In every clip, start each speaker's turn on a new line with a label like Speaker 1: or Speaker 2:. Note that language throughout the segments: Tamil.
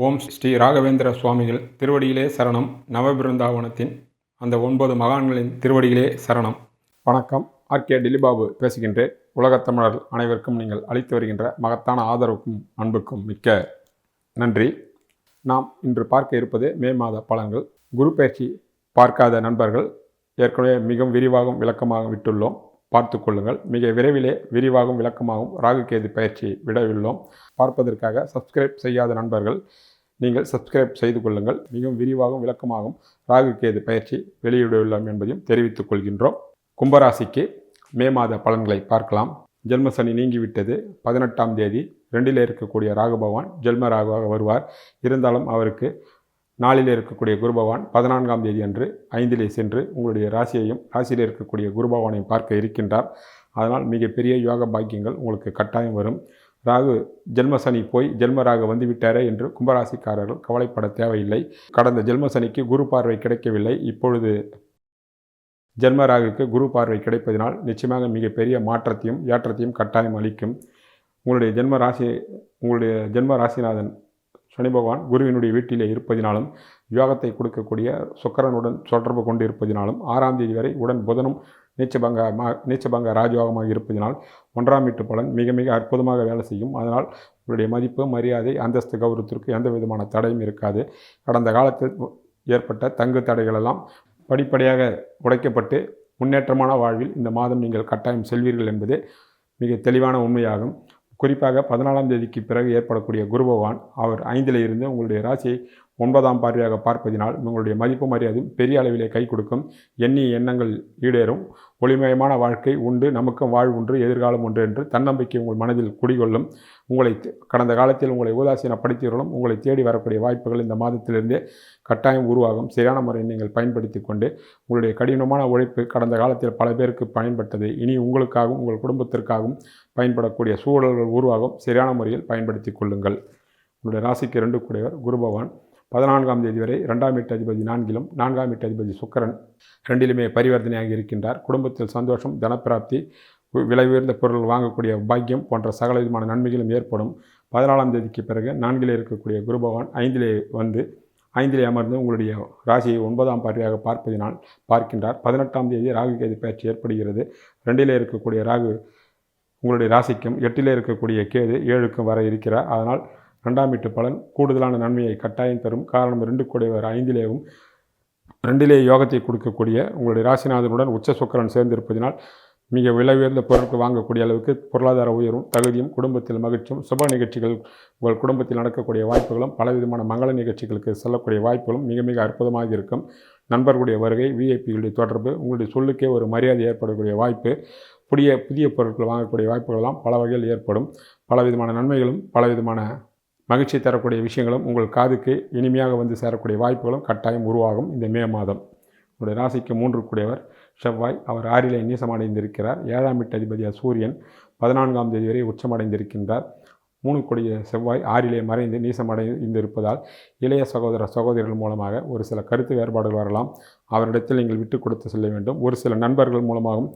Speaker 1: ஓம் ஸ்ரீ ராகவேந்திர சுவாமிகள் திருவடியிலே சரணம். நவபிருந்தாவனத்தின் அந்த 9 மகான்களின் திருவடியிலே சரணம். வணக்கம். ஆர்கே டில்லிபாபு பேசுகின்றேன். உலகத் தமிழர்கள் அனைவருக்கும் நீங்கள் அளித்து வருகின்ற மகத்தான ஆதரவுக்கும் அன்புக்கும் மிக்க நன்றி. நாம் இன்று பார்க்க இருப்பது மே மாத பலன்கள். குரு பயிற்சி பார்க்காத நண்பர்கள் ஏற்கனவே மிகவும் விரிவாகவும் விளக்கமாக விட்டுள்ளோம், பார்த்து கொள்ளுங்கள். மிக விரைவிலே விரிவாகவும் விளக்கமாகவும் ராகு கேது பயிற்சி விடவுள்ளோம். பார்ப்பதற்காக சப்ஸ்கிரைப் செய்யாத நண்பர்கள் நீங்கள் சப்ஸ்கிரைப் செய்து கொள்ளுங்கள். மிகவும் விரிவாகவும் விளக்கமாகவும் ராகு கேது பயிற்சி வெளியிடவுள்ளோம் என்பதையும் தெரிவித்துக் கொள்கின்றோம். கும்பராசிக்கு மே மாத பலன்களை பார்க்கலாம். ஜென்மசனி நீங்கிவிட்டது. 18ஆம் தேதி 2ல் இருக்கக்கூடிய ராகு பகவான் ஜென்ம ராகுவாக வருவார். இருந்தாலும் அவருக்கு 4ல் இருக்கக்கூடிய குரு பகவான் 14ஆம் தேதி அன்று 5லே சென்று உங்களுடைய ராசியையும் ராசியில் இருக்கக்கூடிய குரு பகவானையும் பார்க்க இருக்கின்றார். அதனால் மிகப்பெரிய யோக பாக்கியங்கள் உங்களுக்கு கட்டாயம் வரும். ராகு ஜென்மசனி போய் ஜென்ம ராகு வந்துவிட்டாரே என்று கும்பராசிக்காரர்கள் கவலைப்பட தேவையில்லை. கடந்த ஜென்மசனிக்கு குரு பார்வை கிடைக்கவில்லை. இப்பொழுது ஜென்ம ராகுக்கு குரு பார்வை கிடைப்பதனால் நிச்சயமாக மிகப்பெரிய மாற்றத்தையும் ஏற்றத்தையும் கட்டாயம் அளிக்கும். உங்களுடைய ஜென்ம ராசிநாதன் சனி பகவான் குருவினுடைய வீட்டிலே இருப்பதினாலும் யோகத்தை கொடுக்கக்கூடிய சுக்கிரனுடன் தொடர்பு கொண்டு இருப்பதினாலும் 6ஆம் தேதி வரை உடன் புதனும் நீச்சபங்க ராஜயோகமாக இருப்பதினால் 1ஆம் வீட்டு பலன் மிக மிக அற்புதமாக வேலை செய்யும். அதனால் உங்களுடைய மதிப்பு, மரியாதை, அந்தஸ்து, கௌரவத்திற்கு எந்த விதமான தடையும் இருக்காது. கடந்த காலத்தில் ஏற்பட்ட தங்கு தடைகளெல்லாம் படிப்படியாக உடைக்கப்பட்டு முன்னேற்றமான வாழ்வில் இந்த மாதம் நீங்கள் கட்டாயம் செல்வீர்கள் என்பது மிக தெளிவான உண்மையாகும். குறிப்பாக 14ஆம் தேதிக்கு பிறகு ஏற்படக்கூடிய குரு பகவான் அவர் 5ல் இருந்து உங்களுடைய ராசியை 9ஆம் பார்வையாக பார்ப்பதினால் உங்களுடைய மதிப்பு மரியாதையும் பெரிய அளவிலே கை கொடுக்கும். எண்ணிய எண்ணங்கள் ஈடேறும். ஒளிமயமான வாழ்க்கை உண்டு, நமக்கும் வாழ்வு ஒன்று, எதிர்காலம் ஒன்று என்று தன்னம்பிக்கை உங்கள் மனதில் குடிகொள்ளும். கடந்த காலத்தில் உங்களை உதாசீனப்படுத்தியவர்களும் உங்களை தேடி வரக்கூடிய வாய்ப்புகள் இந்த மாதத்திலிருந்தே கட்டாயம் உருவாகும். சரியான முறையை நீங்கள் பயன்படுத்தி கொண்டு உங்களுடைய கடினமான உழைப்பு கடந்த காலத்தில் பல பேருக்கு பயன்பட்டது இனி உங்களுக்காகவும் உங்கள் குடும்பத்திற்காகவும் பயன்படக்கூடிய சூழல்கள் உருவாகும். சரியான முறையில் பயன்படுத்தி கொள்ளுங்கள். உங்களுடைய ராசிக்கு 2 கூடியவர் குரு பகவான் 14ஆம் தேதி வரை 2ஆம் வீட்டு அதிபதி 4லும் 4ஆம் வீட்டு அதிபதி சுக்கிரன் 2லுமே பரிவர்த்தனையாக இருக்கின்றார். குடும்பத்தில் சந்தோஷம், தனப்பிராப்தி, விலை உயர்ந்த பொருள் வாங்கக்கூடிய பாக்கியம் போன்ற சகல விதமான நன்மைகளும் ஏற்படும். 14ஆம் தேதிக்கு பிறகு 4ல் இருக்கக்கூடிய குரு பகவான் 5லே வந்து 5லே அமர்ந்து உங்களுடைய ராசியை 9ஆம் பார்வையாக பார்க்கின்றார். 18ஆம் தேதி ராகு கேது பயிற்சி ஏற்படுகிறது. 2லே இருக்கக்கூடிய ராகு உங்களுடைய ராசிக்கும் 8லே இருக்கக்கூடிய கேது 7க்கும் வர இருக்கிறார். அதனால் 2ஆம் வீட்டு பலன் கூடுதலான நன்மையை கட்டாயம் தரும். காரணம் 2 கூடியவர் 5லேயும் 2லே யோகத்தை கொடுக்கக்கூடிய உங்களுடைய ராசிநாதனுடன் உச்ச சுக்கிரன் சேர்ந்திருப்பதினால் மிக விலை உயர்ந்த பொருட்கள் வாங்கக்கூடிய அளவுக்கு பொருளாதார உயர்வும், தகுதியும், குடும்பத்தில் மகிழ்ச்சியும், சுப நிகழ்ச்சிகள் உங்கள் குடும்பத்தில் நடக்கக்கூடிய வாய்ப்புகளும், பலவிதமான மங்கள நிகழ்ச்சிகளுக்கு செல்லக்கூடிய வாய்ப்புகளும் மிக மிக அற்புதமாக இருக்கும். நண்பர்களுடைய வருகை, விஐபிகளுடைய தொடர்பு, உங்களுடைய சொல்லுக்கே ஒரு மரியாதை ஏற்படக்கூடிய வாய்ப்பு, புதிய பொருட்கள் வாங்கக்கூடிய வாய்ப்புகளெல்லாம் பல வகையில் ஏற்படும். பலவிதமான நன்மைகளும் பலவிதமான மகிழ்ச்சி தரக்கூடிய விஷயங்களும் உங்கள் காதுக்கு இனிமையாக வந்து சேரக்கூடிய வாய்ப்புகளும் கட்டாயம் உருவாகும். இந்த மே மாதம் உங்களுடைய ராசிக்கு 3 கூடியவர் செவ்வாய், அவர் 6லே நீசமடைந்திருக்கிறார். 7ஆம் வீட்டு அதிபதியாக சூரியன் 14ஆம் தேதி வரை உச்சமடைந்திருக்கின்றார். 3 கூடிய செவ்வாய் 6லே மறைந்து நீசமடைந்திருப்பதால் இளைய சகோதரர்கள் மூலமாக ஒரு சில கருத்து வேறுபாடுகள் வரலாம். அவரிடத்தில் நீங்கள் விட்டு கொடுத்து செல்ல வேண்டும். ஒரு சில நண்பர்கள் மூலமாகவும்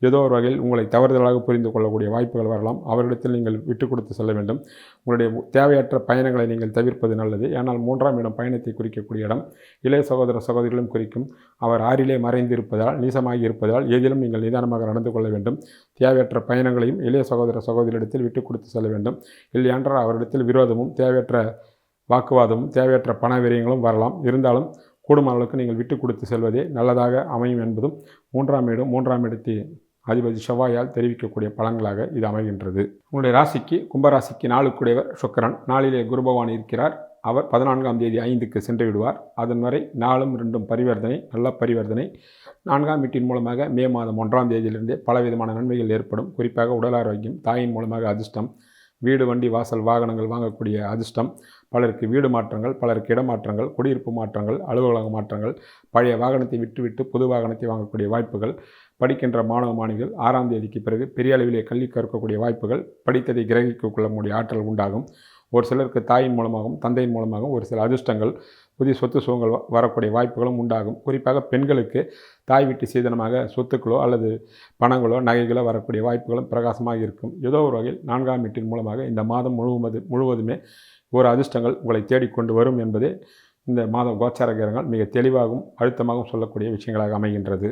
Speaker 1: ஏதோ ஒரு வகையில் உங்களை தவறுதலாக புரிந்து கொள்ளக்கூடிய வாய்ப்புகள் வரலாம். அவரிடத்தில் நீங்கள் விட்டு கொடுத்து செல்ல வேண்டும். உங்களுடைய தேவையற்ற பயணங்களை நீங்கள் தவிர்ப்பது நல்லது. ஏனால் 3ஆம் இடம் பயணத்தை குறிக்கக்கூடிய இடம். இளைய சகோதரிகளும் குறிக்கும். அவர் 6லே மறைந்திருப்பதால், நீசமாகி இருப்பதால் எதிலும் நீங்கள் நிதானமாக நடந்து கொள்ள வேண்டும். தேவையற்ற பயணங்களையும் இளைய சகோதரிடத்தில் விட்டு கொடுத்து செல்ல வேண்டும். இல்லையென்றால் அவரிடத்தில் விரோதமும், தேவையற்ற வாக்குவாதமும், தேவையற்ற பண விரயங்களும் வரலாம். இருந்தாலும் கூடுமான அளவுக்கு நீங்கள் விட்டு கொடுத்து செல்வதே நல்லதாக அமையும் என்பதும் 3ஆம் இடத்தை அதிபதி செவ்வாயால் தெரிவிக்கக்கூடிய பலன்களாக இது அமைகின்றது. உங்களுடைய ராசிக்கு கும்பராசிக்கு 4 கூடியவர் சுக்கிரன். 4லே குரு பகவான் இருக்கிறார். அவர் 14ஆம் தேதி 5க்கு சென்று விடுவார். அதன் வரை 4ம் 2ம் பரிவர்த்தனை, நல்ல பரிவர்த்தனை. 4ஆம் வீட்டின் மூலமாக மே மாதம் 1ஆம் தேதியிலிருந்தே பலவிதமான நன்மைகள் ஏற்படும். குறிப்பாக உடல் ஆரோக்கியம், தாயின் மூலமாக அதிர்ஷ்டம், வீடு, வண்டி, வாசல், வாகனங்கள் வாங்கக்கூடிய அதிர்ஷ்டம், பலருக்கு வீடு மாற்றங்கள், பலருக்கு இடமாற்றங்கள், குடியிருப்பு மாற்றங்கள், அலுவலக மாற்றங்கள், பழைய வாகனத்தை விட்டுவிட்டு புது வாகனத்தை வாங்கக்கூடிய வாய்ப்புகள், படிக்கின்ற மாணவ மாணவிகள் 6ஆம் தேதிக்கு பிறகு பெரிய அளவிலே கல்வி கற்கக்கூடிய வாய்ப்புகள், படித்ததை கிரகிக்க கொள்ளக்கூடிய ஆற்றல் உண்டாகும். ஒரு சிலருக்கு தாயின் மூலமாகவும் தந்தையின் மூலமாகவும் ஒரு சில அதிர்ஷ்டங்கள், புதிய சொத்து சுகங்கள் வரக்கூடிய வாய்ப்புகளும் உண்டாகும். குறிப்பாக பெண்களுக்கு தாய் வீட்டு சீதனமாக சொத்துக்களோ அல்லது பணங்களோ நகைகளோ வரக்கூடிய வாய்ப்புகளும் பிரகாசமாக இருக்கும். ஏதோ ஒரு வகையில் 4ஆம் வீட்டின் மூலமாக இந்த மாதம் முழுவதுமே ஒரு அதிர்ஷ்டங்கள் உங்களை தேடிக்கொண்டு வரும் என்பதே இந்த மாதம் கோச்சார கிரகங்கள் மிக தெளிவாகவும் அழுத்தமாகவும் சொல்லக்கூடிய விஷயங்களாக அமைகின்றது.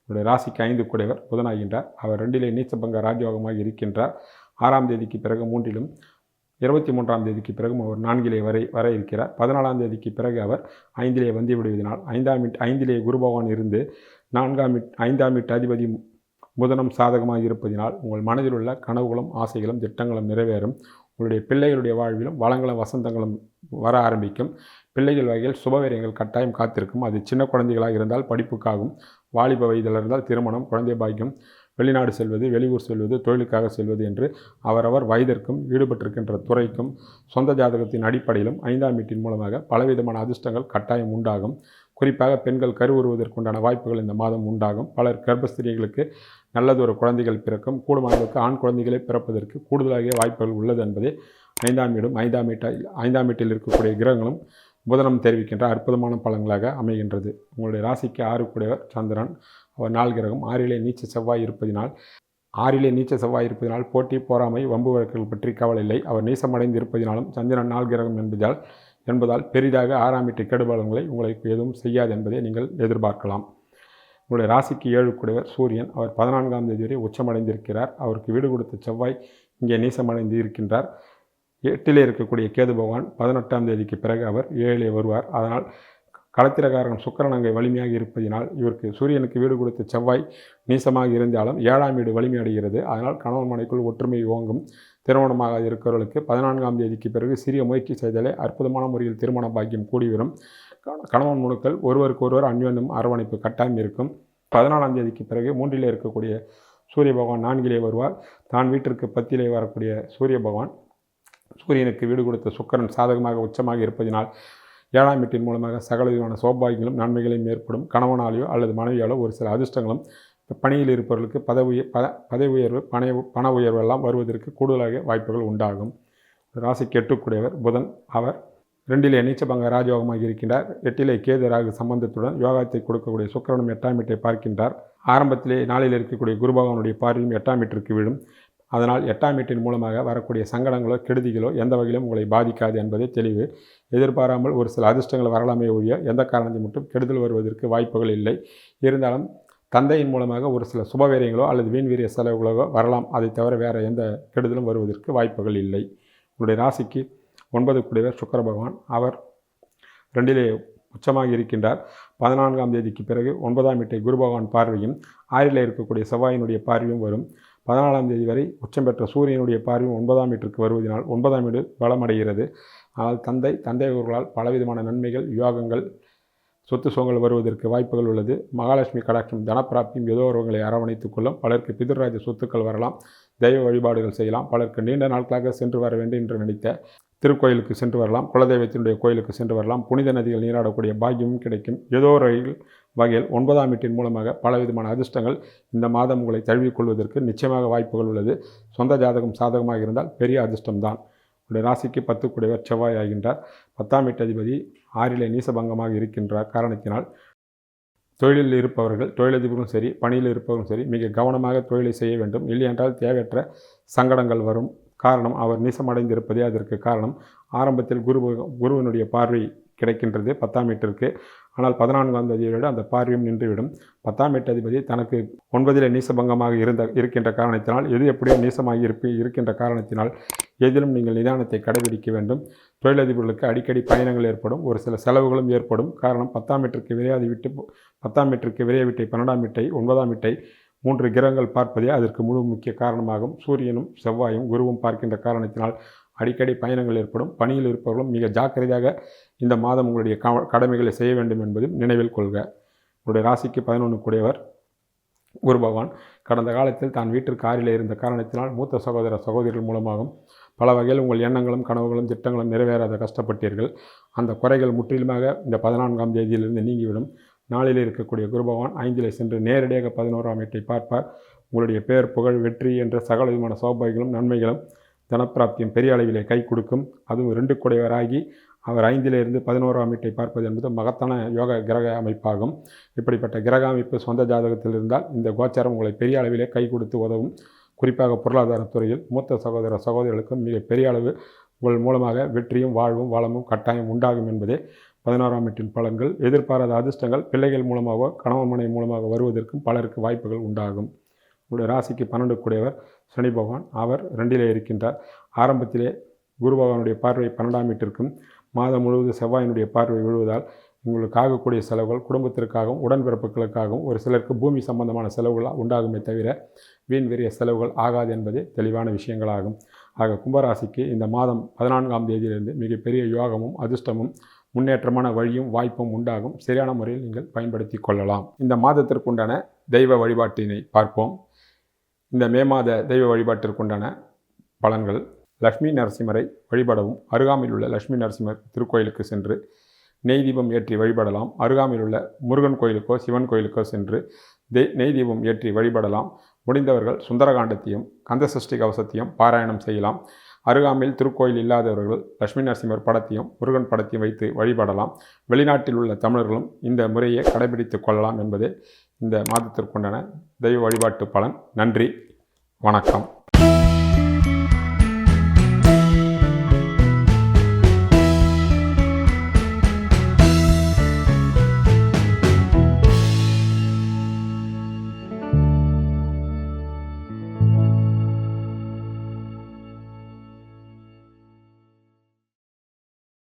Speaker 1: என்னுடைய ராசிக்கு 5 கூடையவர் புதனாகின்றார். அவர் 2 நீச்சபங்க ராஜயோகமாக இருக்கின்றார். 6ஆம் தேதிக்கு பிறகு 3லும் 23ஆம் தேதிக்கு பிறகும் அவர் 4 வர இருக்கிறார். 14ஆம் தேதிக்கு பிறகு அவர் 5 வந்து விடுவதனால் 5 குரு பகவான் இருந்து 5ஆம் வீட்டு அதிபதி புதனும் சாதகமாக இருப்பதினால் உங்கள் மனதில் உள்ள கனவுகளும் ஆசைகளும் திட்டங்களும் நிறைவேறும். உங்களுடைய பிள்ளைகளுடைய வாழ்விலும் வளங்களும் வசந்தங்களும் வர ஆரம்பிக்கும். பிள்ளைகள் வகையில் சுபவீரியங்கள் கட்டாயம் காத்திருக்கும். அது சின்ன குழந்தைகளாக இருந்தால் படிப்புக்காகும், வாலிப வயதில் இருந்தால் திருமணம், குழந்தை பாக்கியம், வெளிநாடு செல்வது, வெளியூர் செல்வது, தொழிலுக்காக செல்வது என்று அவரவர் வயதிற்கும் ஈடுபட்டிருக்கின்ற துறைக்கும் சொந்த ஜாதகத்தின் அடிப்படையிலும் 5ஆம் வீட்டின் மூலமாக பலவிதமான அதிர்ஷ்டங்கள் கட்டாயம் உண்டாகும். குறிப்பாக பெண்கள் கருவுறுவதற்குண்டான வாய்ப்புகள் இந்த மாதம் உண்டாகும். பலர் கர்ப்பஸ்திரிகளுக்கு நல்லதொரு குழந்தைகள் பிறக்கும். கூடுமானவருக்கு ஆண் குழந்தைகளை பிறப்பதற்கு கூடுதலாக வாய்ப்புகள் உள்ளது என்பதே 5ஆம் வீடும் 5ஆம் வீட்டில் இருக்கக்கூடிய கிரகங்களும் புதனம் தெரிவிக்கின்ற அற்புதமான பலன்களாக அமைகின்றது. உங்களுடைய ராசிக்கு 6 கூடையவர் சந்திரன். அவர் 4 கிரகம். 6லே நீச்ச செவ்வாய் இருப்பதினால் போட்டி, போராமை, வம்பு வழக்குகள் பற்றி கவலை இல்லை. அவர் நீசமடைந்து இருப்பதினாலும் சந்திரன் 4 கிரகம் என்பதால் பெரிதாக 6ஆம் வீட்டு கெடுபலன்களை உங்களுக்கு எதுவும் செய்யாது என்பதை நீங்கள் எதிர்பார்க்கலாம். உங்களுடைய ராசிக்கு 7 கூடையவர் சூரியன். அவர் 14ஆம் தேதி வரை உச்சமடைந்திருக்கிறார். அவருக்கு வீடு கொடுத்த செவ்வாய் இங்கே நீசமடைந்து இருக்கின்றார். 8லே இருக்கக்கூடிய கேது பகவான் 18ஆம் தேதிக்கு பிறகு அவர் 7லே வருவார். அதனால் களத்திரகாரன் சுக்கிரன் அங்கே வலிமையாக இருப்பதினால் இவருக்கு சூரியனுக்கு வீடு கொடுத்த செவ்வாய் நீசமாக இருந்தாலும் 7ஆம் வீடு வலிமை அடைகிறது. அதனால் கணவன் மனைக்குள் ஒற்றுமை ஓங்கும். திருமணமாக இருக்கிறவர்களுக்கு 14ஆம் தேதிக்கு பிறகு சிறிய முயற்சி செய்தாலே அற்புதமான முறையில் திருமண பாக்கியம் கூடி வரும். கணவன் மனுக்கள் ஒருவருக்கொருவர் அந்யோன்யம் அரவணைப்பு கட்டாயம் இருக்கும். 14ஆம் தேதிக்கு பிறகு 3லே இருக்கக்கூடிய சூரிய பகவான் 4லே வருவார். தான் வீட்டிற்கு 10லே வரக்கூடிய சூரிய பகவான் சூரியனுக்கு வீடு கொடுத்த சுக்கிரன் சாதகமாக உச்சமாக இருப்பதினால் 7ஆம் வீட்டின் மூலமாக சகலவிதமான சௌபாகியங்களும் நன்மைகளையும் ஏற்படும். கணவனாலேயோ அல்லது மனைவியாலோ ஒரு சில அதிர்ஷ்டங்களும் பணியில் இருப்பவர்களுக்கு பதவி உயர்வு, பண உயர்வு எல்லாம் வருவதற்கு கூடுதலாக வாய்ப்புகள் உண்டாகும். ராசிக்கு 8 கூடையவர் புதன். அவர் 2லே நீச்சபங்க ராஜயோகமாக இருக்கின்றார். 8லே கேது ராகு சம்பந்தத்துடன் யோகத்தை கொடுக்கக்கூடிய சுக்கிரனும் 8ஆம் வீட்டை பார்க்கின்றார். ஆரம்பத்திலே 4ல் இருக்கக்கூடிய குரு பகவானுடைய பார்வையும் 8ஆம் வீட்டிற்கு விழும். அதனால் 8ஆம் வீட்டின் மூலமாக வரக்கூடிய சங்கடங்களோ கெடுதிகளோ எந்த வகையிலும் உங்களை பாதிக்காது என்பதே தெளிவு. எதிர்பாராமல் ஒரு சில அதிர்ஷ்டங்கள் வரலாமே ஒழிய எந்த காரணத்தை மட்டும் கெடுதல் வருவதற்கு வாய்ப்புகள் இல்லை. இருந்தாலும் தந்தையின் மூலமாக ஒரு சில சுபவீரியங்களோ அல்லது வீண்வீரிய செலவுகளோ வரலாம். அதை தவிர வேறு எந்த கெடுதலும் வருவதற்கு வாய்ப்புகள் இல்லை. உங்களுடைய ராசிக்கு 9 கூடையவர் சுக்கிர பகவான். அவர் 2லே உச்சமாக இருக்கின்றார். 14ஆம் தேதிக்கு பிறகு 9ஆம் வீட்டை குரு பகவான் பார்வையும் 6லே இருக்கக்கூடிய செவ்வாயினுடைய பார்வையும் வரும். 14ஆம் தேதி வரை உச்சம் பெற்ற சூரியனுடைய பார்வையும் 9ஆம் வீட்டிற்கு வருவதனால் 9ஆம் வீடு பலமடைகிறது. ஆனால் தந்தை அவர்களால் பலவிதமான நன்மைகள், யோகங்கள், சொத்து சுகங்கள் வருவதற்கு வாய்ப்புகள் உள்ளது. மகாலட்சுமி கடாட்சம், தனப்பிராப்தியும் ஏதோ ஒருவங்களை அரவணைத்துக் கொள்ளும். பலருக்கு பிதுராஜ சொத்துக்கள் வரலாம். தெய்வ வழிபாடுகள் செய்யலாம். பலருக்கு நீண்ட நாட்களாக சென்று வர வேண்டும் என்று நினைத்த திருக்கோயிலுக்கு சென்று வரலாம். குலதெய்வத்தினுடைய கோயிலுக்கு சென்று வரலாம். புனித நதிகள் நீராடக்கூடிய பாக்கியமும் கிடைக்கும். ஏதோ ஒரு வகையில் 9ஆம் வீட்டின் மூலமாக பலவிதமான அதிர்ஷ்டங்கள் இந்த மாதம் உங்களை தழுவிக்கொள்வதற்கு நிச்சயமாக வாய்ப்புகள் உள்ளது. சொந்த ஜாதகம் சாதகமாக இருந்தால் பெரிய அதிர்ஷ்டம்தான். உடைய ராசிக்கு 10 கூடையவர் செவ்வாய் ஆகின்றார். 10ஆம் வீட்டு அதிபதி 6லே நீசபங்கமாக இருக்கின்ற காரணத்தினால் தொழிலில் இருப்பவர்கள், தொழிலதிபரும் சரி, பணியில் இருப்பவரும் சரி, மிக கவனமாக தொழிலை செய்ய வேண்டும். இல்லையென்றால் தேவையற்ற சங்கடங்கள் வரும். காரணம், அவர் நீசமடைந்திருப்பதே அதற்கு காரணம். ஆரம்பத்தில் குருவினுடைய பார்வை கிடைக்கின்றது 10ஆம் வீட்டிற்கு. ஆனால் 14ஆம் தேதியோடு அந்த பார்வையும் நின்றுவிடும். 10ஆம் வீட்டு அதிபதி தனக்கு 9லே நீசபங்கமாக இருக்கின்ற காரணத்தினால், எது எப்படியோ நீசமாகி இருக்கின்ற காரணத்தினால் எதிலும் நீங்கள் நிதானத்தை கடைபிடிக்க வேண்டும். தொழிலதிபர்களுக்கு அடிக்கடி பயணங்கள் ஏற்படும். ஒரு சில செலவுகளும் ஏற்படும். காரணம், 10ஆம் வீட்டிற்கு விரைய வீட்டை 12ஆம் வீட்டை 9ஆம் வீட்டை 3 கிரகங்கள் பார்ப்பதே அதற்கு முக்கிய காரணமாகும். சூரியனும் செவ்வாயும் குருவும் பார்க்கின்ற காரணத்தினால் அடிக்கடி பயணங்கள் ஏற்படும். பணியில் இருப்பவர்களும் மிக ஜாக்கிரதையாக இந்த மாதம் உங்களுடைய கடமைகளை செய்ய வேண்டும் என்பதும் நினைவில் கொள்க. உங்களுடைய ராசிக்கு 11 கூடையவர் குரு பகவான். கடந்த காலத்தில் தான் வீட்டிற்கு 6லே இருந்த காரணத்தினால் மூத்த சகோதரர்கள் மூலமாகவும் பல வகையில் உங்கள் எண்ணங்களும் கனவுகளும் திட்டங்களும் நிறைவேறாத கஷ்டப்பட்டீர்கள். அந்த குறைகள் முற்றிலுமாக இந்த 14ஆம் தேதியிலிருந்து நீங்கிவிடும். 4லே இருக்கக்கூடிய குரு பகவான் 5லே சென்று நேரடியாக 11ஆம் வீட்டை பார்ப்பார். உங்களுடைய பேர், புகழ், வெற்றி என்ற சகல விதமான சௌபாகியங்களும் நன்மைகளும் தனப்பிராப்தியும் பெரிய அளவிலே கை கொடுக்கும். அதுவும் 2 கூடையவராகி அவர் 5லே இருந்து 11ஆம் வீட்டை பார்ப்பது என்பது மகத்தான யோக கிரக அமைப்பாகும். இப்படிப்பட்ட கிரக அமைப்பு சொந்த ஜாதகத்தில் இருந்தால் இந்த கோச்சாரம் உங்களை பெரிய அளவிலே கை கொடுத்து உதவும். குறிப்பாக பொருளாதாரத்துறையில் மூத்த சகோதரர்களுக்கும் மிக பெரிய அளவு உங்கள் மூலமாக வெற்றியும் வாழ்வும் வளமும் கட்டாயம் உண்டாகும் என்பதே 11ஆம் வீட்டின் பலன்கள். எதிர்பாராத அதிர்ஷ்டங்கள் பிள்ளைகள் மூலமாக கணவன் மனைவி மூலமாக வருவதற்கும் பலருக்கு வாய்ப்புகள் உண்டாகும். உங்களுடைய ராசிக்கு 12 கூடியவர் சனி பகவான். அவர் 2லே இருக்கின்றார். ஆரம்பத்திலே குரு பகவானுடைய பார்வை 12ஆம் வீட்டிற்கும் மாதம் முழுவதும் செவ்வாயினுடைய பார்வை விழுவதால் உங்களுக்கு ஆகக்கூடிய செலவுகள் குடும்பத்திற்காகவும் உடன்பிறப்புகளுக்காகவும் ஒரு சிலருக்கு பூமி சம்பந்தமான செலவுகள் உண்டாகுமே தவிர வீண் வெறிய செலவுகள் ஆகாது என்பதே தெளிவான விஷயங்களாகும். ஆக கும்பராசிக்கு இந்த மாதம் 14ஆம் தேதியிலிருந்து மிகப்பெரிய யோகமும் அதிர்ஷ்டமும் முன்னேற்றமான வழியும் வாய்ப்பும் உண்டாகும். சரியான முறையில் நீங்கள் பயன்படுத்தி கொள்ளலாம். இந்த மாதத்திற்குண்டான தெய்வ வழிபாட்டினை பார்ப்போம். இந்த மே மாத தெய்வ வழிபாட்டிற்குண்டான பலன்கள்: லட்சுமி நரசிம்மரை வழிபடவும் அருகாமையில் உள்ள லட்சுமி நரசிம்மர் திருக்கோயிலுக்கு சென்று நெய் தீபம் ஏற்றி வழிபடலாம். அருகாமையில் உள்ள முருகன் கோயிலுக்கோ சிவன் கோயிலுக்கோ சென்று நெய் தீபம் ஏற்றி வழிபடலாம். முடிந்தவர்கள் சுந்தரகாண்டத்தையும் கந்தசஷ்டி கவசத்தையும் பாராயணம் செய்யலாம். அருகாமையில் திருக்கோயில் இல்லாதவர்கள் லட்சுமி நரசிம்மர் படத்தையும் முருகன் படத்தையும் வைத்து வழிபடலாம். வெளிநாட்டில் உள்ள தமிழர்களும் இந்த முறையை கடைபிடித்து கொள்ளலாம் என்பதே இந்த மாதத்திற்குண்டான தெய்வ வழிபாட்டு பலன். நன்றி, வணக்கம்.